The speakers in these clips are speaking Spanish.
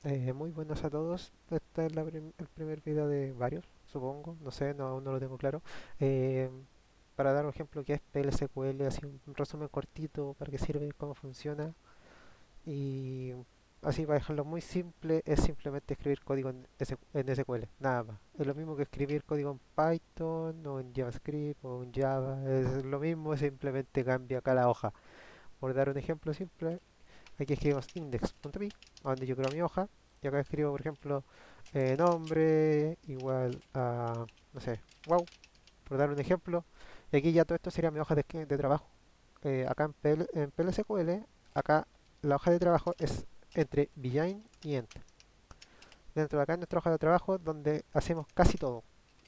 Muy buenas a todos. Este es el primer video de varios, supongo. No sé, no, aún no lo tengo claro. Eh, para dar un ejemplo que es PLSQL, así un resumen cortito para qué sirve, cómo funciona. Y así para dejarlo muy simple, es simplemente escribir código en SQL, nada más. Es lo mismo que escribir código en Python o en JavaScript o en Java. Es lo mismo, simplemente cambia cada hoja. Por dar un ejemplo simple, aquí escribimos index.py, a donde yo creo mi hoja, y acá escribo, por ejemplo, nombre igual a, no sé, wow, por dar un ejemplo, y aquí ya todo esto sería mi hoja de trabajo. Acá en PLSQL, acá la hoja de trabajo es entre begin y end. Dentro de acá es nuestra hoja de trabajo donde hacemos casi todo.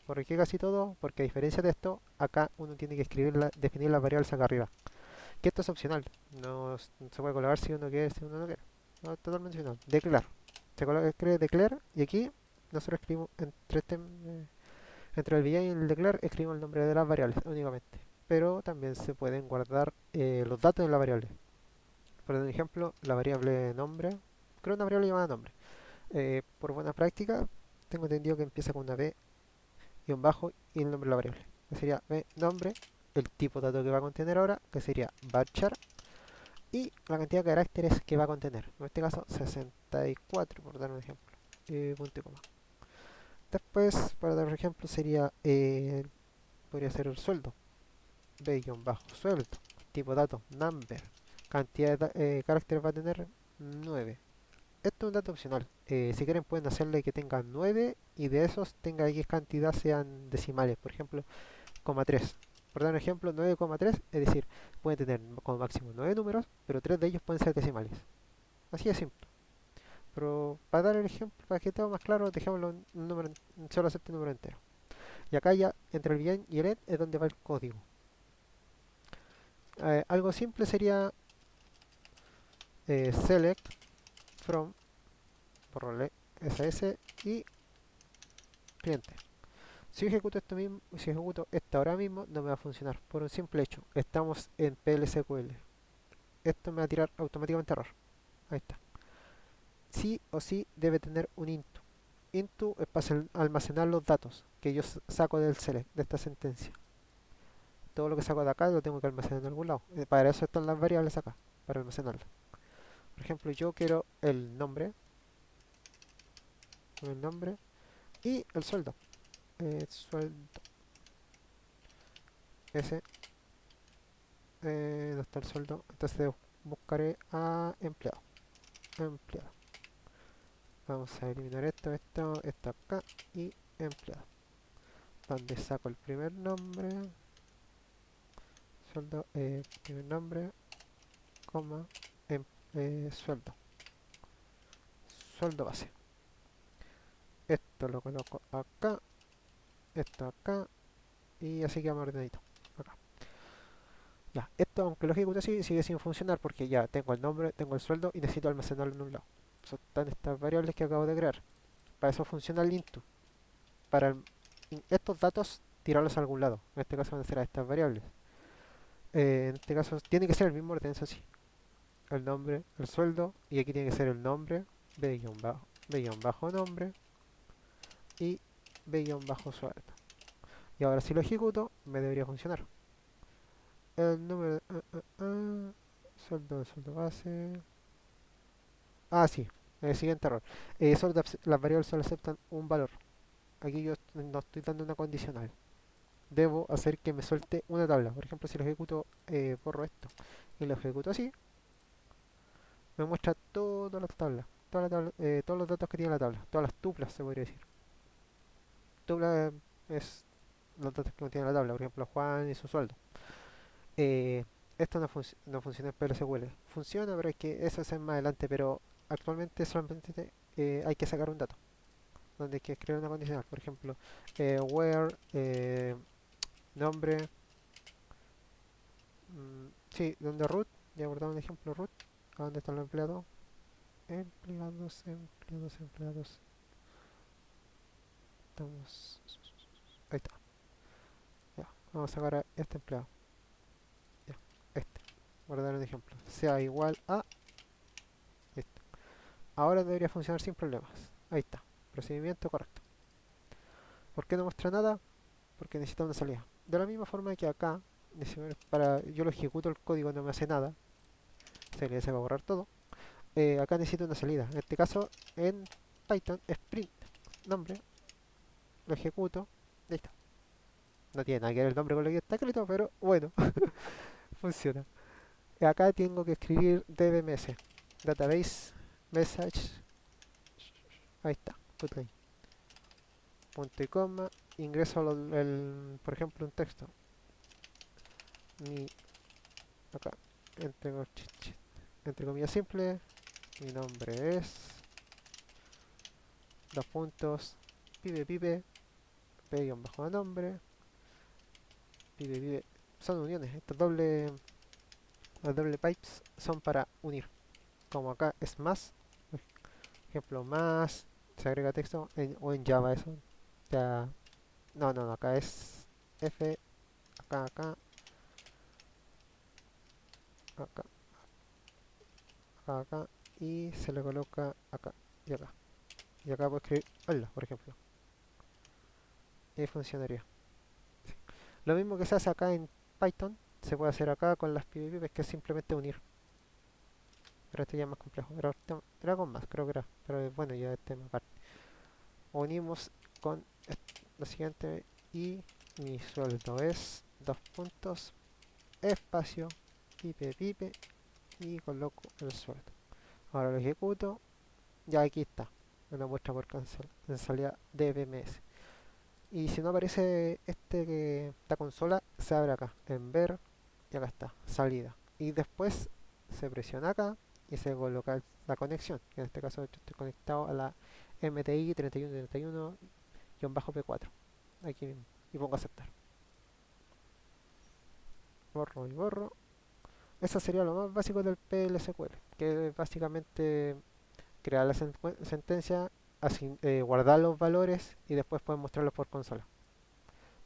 ¿Por qué casi todo? Porque a diferencia de esto, acá uno tiene que definir las variables acá arriba. Que esto es opcional. No se puede colocar si uno quiere, si uno no quiere. No, es totalmente opcional. Declare. Escribe declare y aquí nosotros escribimos entre el VI y el declare escribimos el nombre de las variables únicamente. Pero también se pueden guardar los datos de la variable. Por ejemplo, la variable nombre. Creo una variable llamada nombre. Por buena práctica, tengo entendido que empieza con una B y un bajo y el nombre de la variable. Que sería B nombre, el tipo de dato que va a contener ahora, que sería varchar y la cantidad de caracteres que va a contener. En este caso 64, por dar un ejemplo. Punto y coma. Después, para dar un ejemplo, podría ser el sueldo. B-sueldo. Tipo dato, number. Cantidad de caracteres va a tener 9. Esto es un dato opcional. Si quieren pueden hacerle que tenga 9 y de esos tenga X cantidad sean decimales. Por ejemplo, 3. Por dar un ejemplo, 9,3, es decir, pueden tener como máximo 9 números, pero 3 de ellos pueden ser decimales. Así de simple. Pero para dar el ejemplo, para que todo más claro, dejémoslo solo acepte un número entero. Y acá ya, entre el bien y el end, es donde va el código. Algo simple sería select from, borrarle ss y cliente. Si ejecuto esto mismo, si ejecuto esto ahora mismo, no me va a funcionar. Por un simple hecho, estamos en PLSQL. Esto me va a tirar automáticamente error. Ahí está. Sí o sí debe tener un into. Into es para almacenar los datos que yo saco del select, de esta sentencia. Todo lo que saco de acá lo tengo que almacenar en algún lado. Para eso están las variables acá, para almacenarlas. Por ejemplo, yo quiero el nombre y el sueldo. Sueldo ese, no está el sueldo, entonces buscaré a empleado. Empleado. Vamos a eliminar esto acá y empleado. Donde saco el primer nombre, sueldo, primer nombre, coma, sueldo. Sueldo base. Esto lo coloco acá, esto acá y así queda más ordenadito. Acá. Ya, esto aunque lo ejecute así sigue sin funcionar porque ya tengo el nombre, tengo el sueldo y necesito almacenarlo en un lado. Son están estas variables que acabo de crear. Para eso funciona el into. Para estos datos tirarlos a algún lado. En este caso van a ser a estas variables. En este caso tiene que ser el mismo orden, eso sí. El nombre, el sueldo y aquí tiene que ser el nombre, B-nombre y B-sueldo. Y ahora si lo ejecuto me debería funcionar. El número sueldo base. Ah, sí. El siguiente error. Las variables solo aceptan un valor. Aquí yo no estoy dando una condicional. Debo hacer que me suelte una tabla. Por ejemplo, si lo ejecuto, borro esto y lo ejecuto así, me muestra todas las tablas. Todos los datos que tiene la tabla. Todas las tuplas, se podría decir. Tupla es los datos que contiene la tabla. Por ejemplo, Juan y su sueldo. Eh, Esto no funciona en PLSQL. Funciona, pero hay que eso hacer más adelante. Pero actualmente solamente hay que sacar un dato, donde hay que escribir una condicional. Por ejemplo, where, nombre, sí, donde root, ya he guardado un ejemplo root, a dónde están los empleados. Empleados. Estamos. Ahí está. Ya, vamos a sacar a este empleado. Ya, este. Guardar un ejemplo. Sea igual a esto. Ahora debería funcionar sin problemas. Ahí está, procedimiento correcto. ¿Por qué no muestra nada? Porque necesita una salida. De la misma forma que acá, para yo lo ejecuto el código no me hace nada, se va a borrar todo. Acá necesito una salida. En este caso, en Python, sprint, nombre, lo ejecuto, ahí está. No tiene nada que ver el nombre con lo que está escrito, pero bueno, funciona. Acá tengo que escribir dbms, database message, ahí está, putline, punto y coma, ingreso por ejemplo un texto, mi, acá, entre, entre comillas simples, mi nombre es, dos puntos, pibe pibe, p nombre, pibe pibe, son uniones, las doble pipes son para unir, como acá es más, por ejemplo más, se agrega texto, o en Java eso, ya, no, acá es F, acá, acá, acá, y se le coloca acá y acá. Y acá puedo escribir hola, por ejemplo. Y funcionaría. Sí. Lo mismo que se hace acá en Python, se puede hacer acá con las PVP, que es simplemente unir. Pero esto ya es más complejo. Era con más, creo que era. Pero bueno, ya es tema aparte. Unimos con lo siguiente y mi sueldo es dos puntos, espacio, pipe y coloco el sueldo. Ahora lo ejecuto. Ya aquí está. Una muestra por en salida de BMS. Y si no aparece esta consola, se abre acá, en ver, y acá está, salida. Y después se presiona acá y se coloca la conexión. Que en este caso yo estoy conectado a la MTI 3131-P4. Aquí mismo. Y pongo aceptar. Borro y borro. Eso sería lo más básico del PLSQL, que es básicamente crear la sentencia, guardar los valores y después pueden mostrarlos por consola.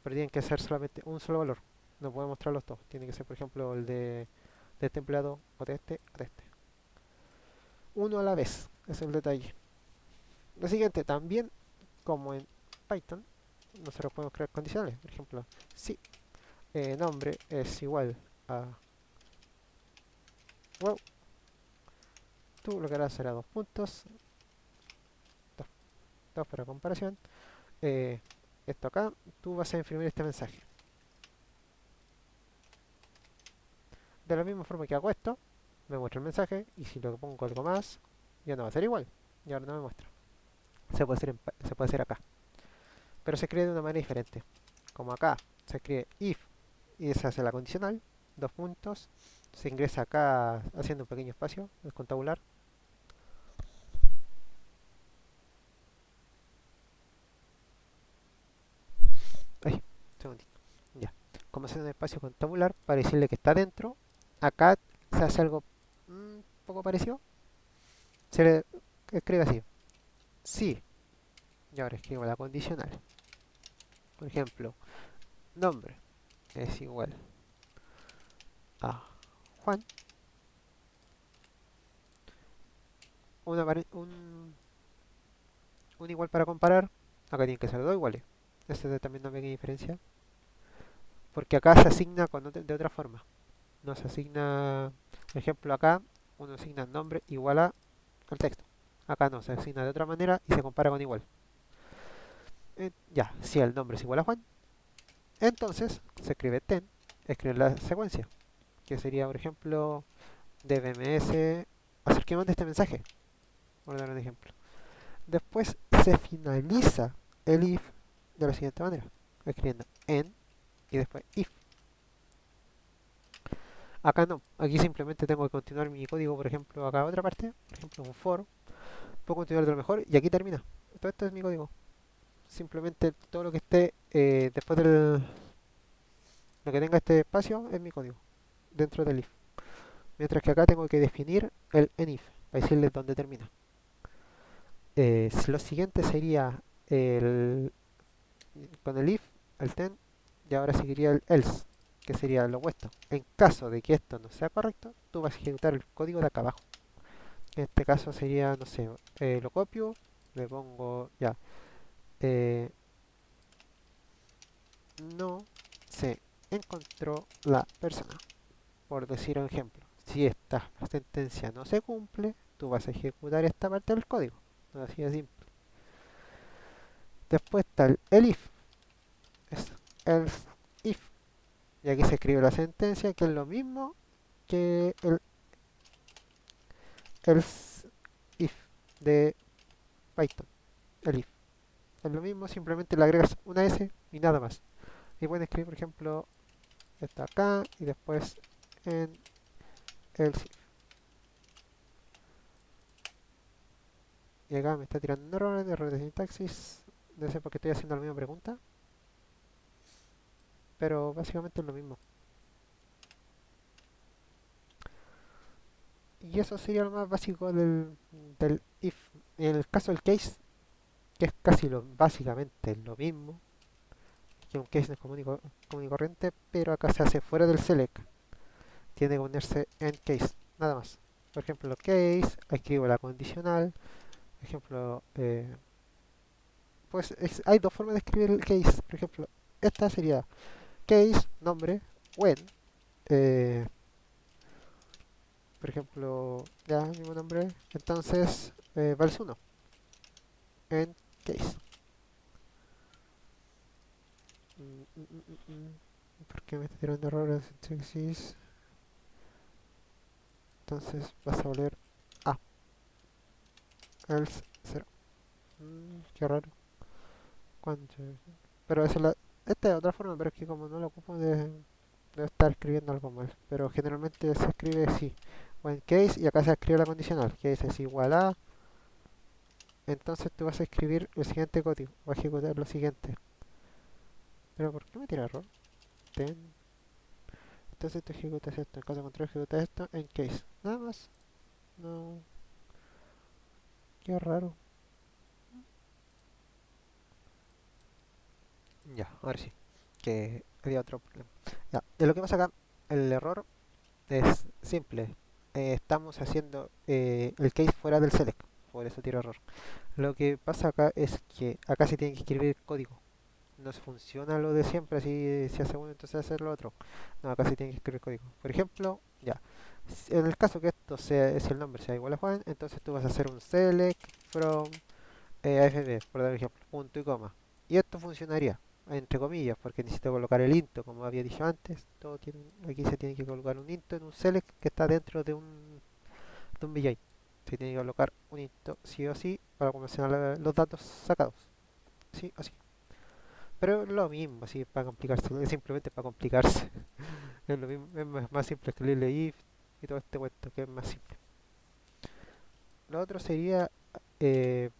Pero tienen que ser solamente un solo valor. No pueden mostrarlos todos. Tiene que ser, por ejemplo, de este empleado o de este o de este. Uno a la vez, ese es el detalle. Lo siguiente, también como en Python, nosotros podemos crear condicionales. Por ejemplo, si nombre es igual a wow, tú lo que harás será dos puntos, dos, dos para comparación. eh, Esto acá, tú vas a imprimir este mensaje. De la misma forma que hago esto, me muestra el mensaje y si lo pongo algo más, ya no va a ser igual. Y ahora no me muestra. Se puede hacer acá. Pero se escribe de una manera diferente. Como acá se escribe if y se hace la condicional, dos puntos. Se ingresa acá haciendo un pequeño espacio, el contabular. Ay, un segundito. Ya. Como hace un espacio contabular para decirle que está dentro, acá se hace algo un poco parecido. Se le escribe así. Sí. Y ahora escribo la condicional. Por ejemplo, nombre es igual a Juan. Un, un igual para comparar. Acá tienen que ser dos iguales. Esta es también una pequeña diferencia. Porque acá se asigna de otra forma. No se asigna, por ejemplo, acá uno asigna el nombre igual a el texto. Acá no, se asigna de otra manera y se compara con igual. Ya, si el nombre es igual a Juan, entonces se escribe ten, escribe la secuencia, que sería, por ejemplo, dbms, hacer que mande este mensaje, por dar un ejemplo. Después se finaliza el if de la siguiente manera, escribiendo en y después if. Acá no, aquí simplemente tengo que continuar mi código, por ejemplo, acá otra parte, por ejemplo, un for, puedo continuar de lo mejor y aquí termina. Todo esto es mi código. Simplemente todo lo que esté después del lo que tenga este espacio es mi código dentro del if. Mientras que acá tengo que definir el enif para decirle dónde termina. Lo siguiente sería el con el if, el then, y ahora seguiría el else, que sería lo opuesto. En caso de que esto no sea correcto, tú vas a ejecutar el código de acá abajo. En este caso sería, no sé, lo copio, le pongo ya, eh, no se encontró la persona. Por decir un ejemplo, si esta sentencia no se cumple, tú vas a ejecutar esta parte del código. Así de simple. Después está el if, es else if. Y aquí se escribe la sentencia, que es lo mismo que el else if de Python. El if. Es lo mismo, simplemente le agregas una S y nada más. Y pueden escribir, por ejemplo, está acá y después en else if. Y acá me está tirando errores de sintaxis. No sé por qué estoy haciendo la misma pregunta, pero básicamente es lo mismo. Y eso sería lo más básico del if. En el caso del case, que es casi básicamente lo mismo que un case común y corriente, pero acá se hace fuera del select. Tiene que ponerse en case, nada más. Por ejemplo, case, escribo la condicional. Por ejemplo, pues hay dos formas de escribir el case. Por ejemplo, esta sería case, nombre, when. eh, por ejemplo, ya mismo nombre. Entonces, vals 1 en case. ¿Por qué me está tirando errores en sintaxis? Entonces vas a volver a else 0. Qué raro. ¿Cuánto? Pero esta es otra forma, pero es que como no lo ocupo de estar escribiendo algo mal. Pero generalmente se escribe así. When case y acá se escribe la condicional. Case es igual a. Entonces tú vas a escribir el siguiente código. Vas a ejecutar lo siguiente. Pero ¿por qué me tira error? Ten. Entonces tú ejecutas esto. En caso contrario ejecutas esto en case. Nada más. No. Qué raro. Ya, ahora sí. Que había otro problema. Ya, de lo que pasa acá, el error es simple. Estamos haciendo el case fuera del select. Por eso tiro error. Lo que pasa acá es que acá se tiene que escribir código. No funciona lo de siempre, así si hace uno entonces hace lo otro. No, acá se tiene que escribir código. Por ejemplo, ya. En el caso que esto sea, si el nombre sea igual a Juan, entonces tú vas a hacer un select from AFB, por dar un ejemplo, punto y coma. Y esto funcionaría, entre comillas, porque necesito colocar el into, como había dicho antes. Aquí se tiene que colocar un into en un select que está dentro de un VJ. Se tiene que colocar un into sí o sí para almacenar los datos sacados. Sí o sí. Pero es lo mismo, así para complicarse, es simplemente para complicarse. Es lo mismo, es más simple escribirle if y todo este cuento, que es más simple. Lo otro eh,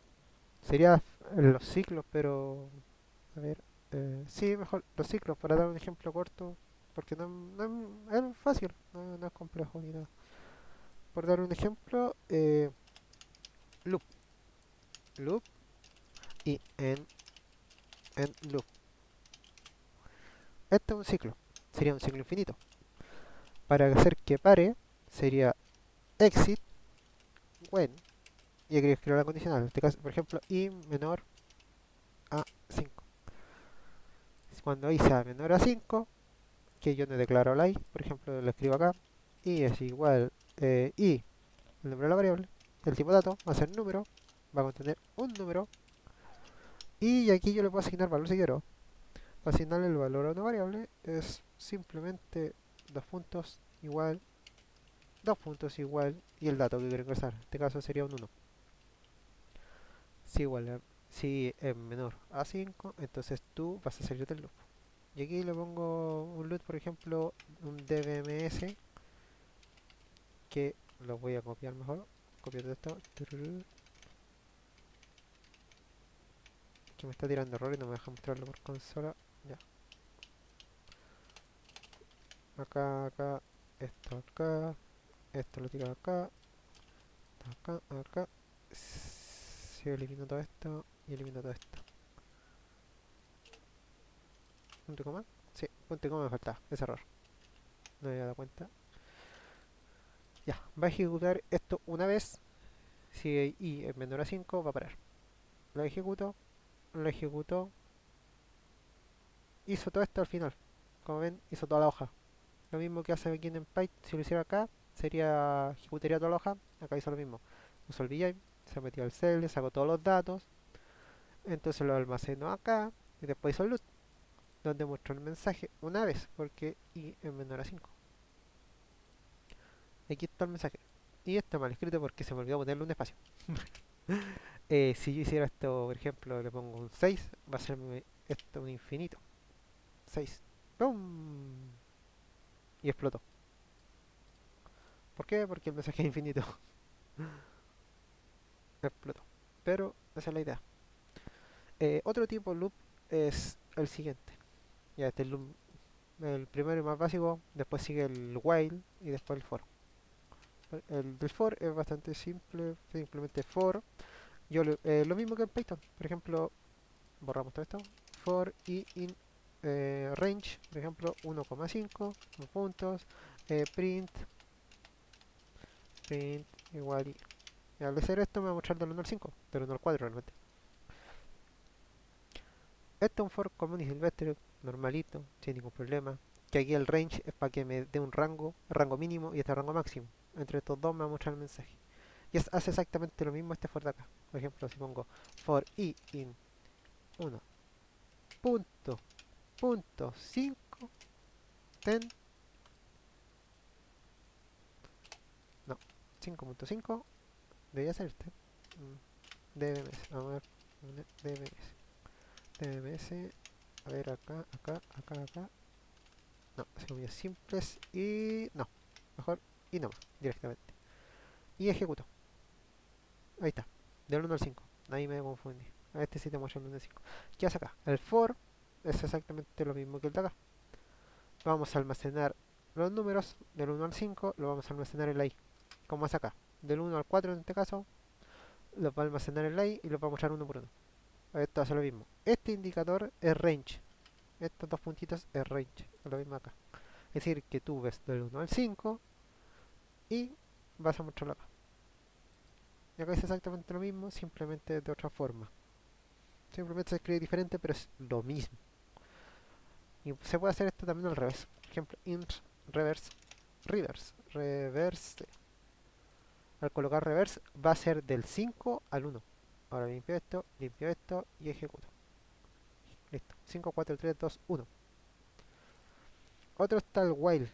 sería los ciclos, pero a ver, sí, mejor los ciclos, para dar un ejemplo corto, porque es fácil, no es complejo ni nada. Por dar un ejemplo, loop, loop y en loop. Este es un ciclo, sería un ciclo infinito. Para hacer que pare, sería exit when, y aquí escribo la condicional. En este caso, por ejemplo, i menor a 5. Cuando i sea menor a 5, que yo no declaro la i, por ejemplo, lo escribo acá, i es igual i, el nombre de la variable, el tipo dato va a ser número, va a contener un número, y aquí yo le puedo asignar valor si quiero. Para asignarle el valor a una variable es simplemente dos puntos igual, dos puntos igual, y el dato que quiero ingresar. En este caso sería un 1. Si es menor a 5, entonces tú vas a salir del loop. Y aquí le pongo un loop, por ejemplo, un dbms, que lo voy a copiar mejor. Copio todo esto. Que me está tirando error y no me deja mostrarlo por consola. Ya. Acá, esto acá, esto lo tiro acá, acá. Si elimino todo esto y elimino todo esto. ¿Punto y coma? Sí, punto y coma me faltaba, ese error. No me había dado cuenta. Ya, va a ejecutar esto una vez. si i es menor a 5 va a parar. Lo ejecuto, lo ejecutó, hizo todo esto al final. Como ven, hizo toda la hoja. Lo mismo que hace aquí en Python, si lo hiciera acá, sería ejecutaría toda la hoja. Acá hizo lo mismo. Usó el VI, se metió al cell, sacó todos los datos, entonces lo almacenó acá y después hizo el loop, donde muestra el mensaje una vez, porque i es menor a 5. Aquí está el mensaje. Y está mal escrito porque se me olvidó ponerle un espacio. Si yo hiciera esto, por ejemplo, le pongo un 6, va a ser esto un infinito. 6. ¡Pum! Y explotó. ¿Por qué? Porque el mensaje es infinito. Explotó. Pero esa es la idea. Otro tipo de loop es el siguiente. Ya este es el loop, el primero y más básico. Después sigue el while y después el for. El del for es bastante simple. Simplemente for. Lo mismo que en Python. Por ejemplo, borramos todo esto. For i in range, por ejemplo, 1,5 puntos. Print igual y al hacer esto me va a mostrar del 1 al 5, del 1 al 4 realmente. Este es un for común y silvestre, normalito, sin ningún problema. Que aquí el range es para que me dé un rango mínimo y este rango máximo. Entre estos dos me va a mostrar el mensaje. Y hace exactamente lo mismo este for de acá. Por ejemplo, si pongo for i in 1 punto 5 10, no, 5.5 debería ser este. DBMS, vamos a ver, DBMS, DBMS, a ver acá. No, son muy simples y no, mejor y no más, directamente. Y ejecuto, ahí está, del 1 al 5, ahí me confundí. A este sí te muestra el 1 al 5. ¿Qué hace acá? El for es exactamente lo mismo que el de acá. Vamos a almacenar los números del 1 al 5, lo vamos a almacenar en la i, como hace acá. Del 1 al 4 en este caso, los va a almacenar en la i y los va a mostrar uno por uno. Esto hace lo mismo. Este indicador es range. Estos dos puntitos es range. Es lo mismo acá. Es decir, que tú ves del 1 al 5 y vas a mostrarlo acá. Y acá es exactamente lo mismo, simplemente de otra forma. Simplemente se escribe diferente, pero es lo mismo. Y se puede hacer esto también al revés. Por ejemplo, int reverse. Al colocar reverse va a ser del 5 al 1. Ahora limpio esto y ejecuto. Listo. 5, 4, 3, 2, 1. Otro está el while,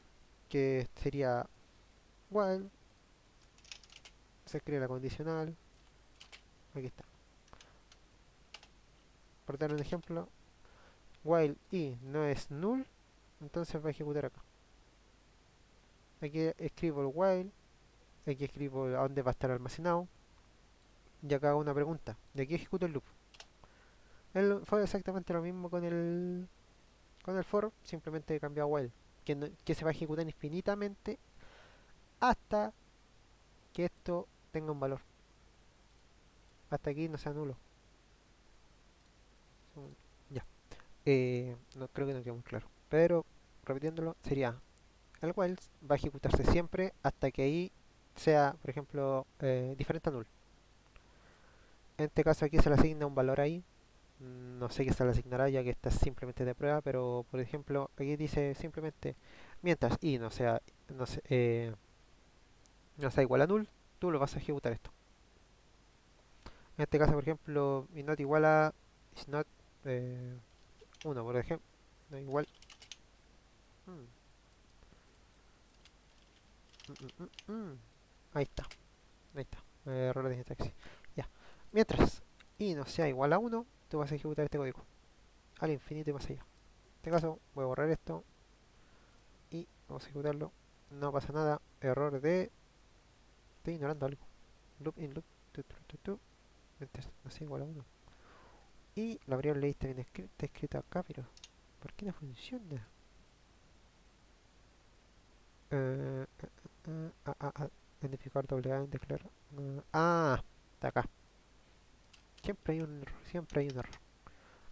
que sería while, se escribe la condicional. Aquí está. Por dar un ejemplo, while i no es null, entonces va a ejecutar acá. Aquí escribo el while, aquí escribo a dónde va a estar almacenado, y acá hago una pregunta. Y aquí ejecuto el loop. Fue exactamente lo mismo con el for, simplemente he cambiado while, que se va a ejecutar infinitamente hasta que esto tenga un valor. Hasta aquí no sea nulo. Ya. No creo que no quede muy claro. Pero repitiéndolo, sería el while va a ejecutarse siempre hasta que ahí sea, por ejemplo, diferente a null. En este caso aquí se le asigna un valor ahí. No sé qué se le asignará ya que está simplemente de prueba, pero por ejemplo aquí dice simplemente mientras i no sé, no sea igual a null, tú lo vas a ejecutar esto. En este caso, por ejemplo, is not igual a is not 1, por ejemplo, no igual. Mm, Ahí está, ahí está. Error de sintaxis. Ya. Mientras i no sea igual a 1, tú vas a ejecutar este código al infinito y más allá. En este caso, voy a borrar esto y vamos a ejecutarlo. No pasa nada. Error de. Estoy ignorando algo. Loop in loop. Mientras no sea igual a 1. Y la variable está bien escrita acá, pero ¿por qué no funciona? Eh, Identificar doble A en declarar. Está acá. Siempre hay un error, siempre hay un error.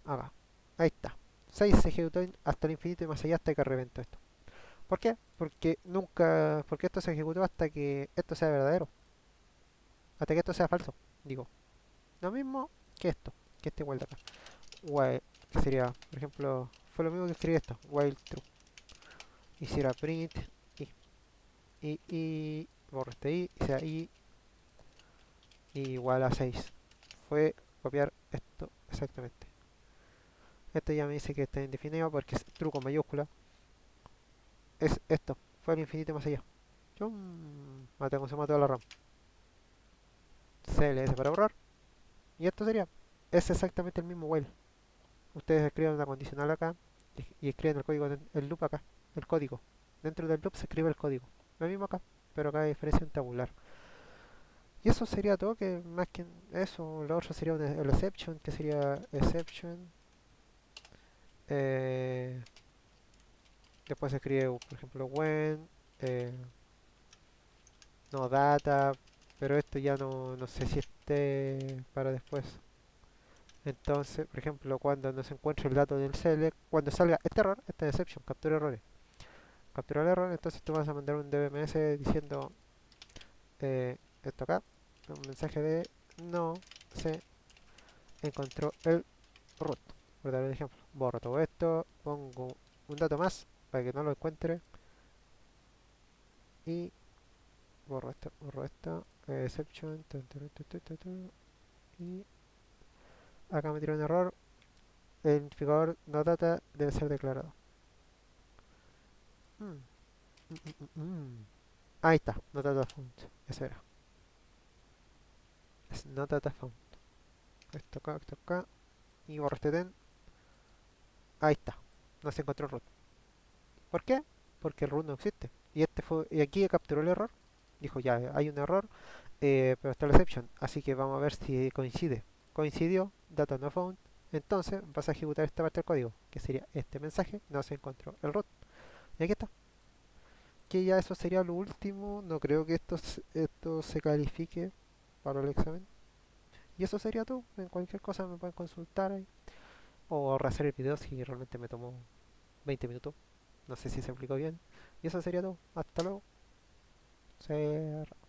Acá. Ahí está. 6 se ejecutó hasta el infinito y más allá hasta que reventó esto. ¿Por qué? Porque esto se ejecutó hasta que esto sea verdadero. hasta que esto sea falso. Digo, lo mismo que este igual de acá. While, que sería, por ejemplo, fue lo mismo que escribí esto, while true. Hiciera print borro este i, y sea i igual a 6. Fue copiar esto exactamente. Esto ya me dice que está indefinido porque es true con mayúscula. Es esto, fue al infinito y más allá. Chum, mate con se mató la RAM. CLS para borrar. Y esto sería, es exactamente el mismo while. Ustedes escriben una condicional acá y escriben el código, el loop acá, el código. Dentro del loop se escribe el código. Lo mismo acá, pero acá hay diferencia en tabular. Y eso sería todo, que más que eso, lo otro sería el exception, que sería exception. eh, Después se escribe, por ejemplo, when, eh, no data, pero esto ya no sé si esté para después. Entonces, por ejemplo, cuando no se encuentre el dato del select, cuando salga este error, esta exception, captura errores. Captura el error, entonces tú vas a mandar un DBMS diciendo esto acá, un mensaje de no se encontró el root. Por dar un ejemplo, borro todo esto, pongo un dato más para que no lo encuentre y borro esto, exception, y acá me tiró un error, el identificador no data debe ser declarado. Mm, Ahí está, no data found, eso era, es no data found. Esto acá, y borro este den, ahí está, no se encontró root. ¿Por qué? Porque el root no existe. Y aquí capturó el error. Dijo, ya, hay un error, pero está la exception. Así que vamos a ver si coincide. Coincidió, data no found. Entonces vas a ejecutar esta parte del código, que sería este mensaje, no se encontró el root. Y aquí está. Que ya eso sería lo último. No creo que esto se califique para el examen. Y eso sería todo. En cualquier cosa me pueden consultar ahí. O rehacer el video si realmente me tomó 20 minutos. No sé si se explicó bien. Y eso sería todo. Hasta luego. Cerra.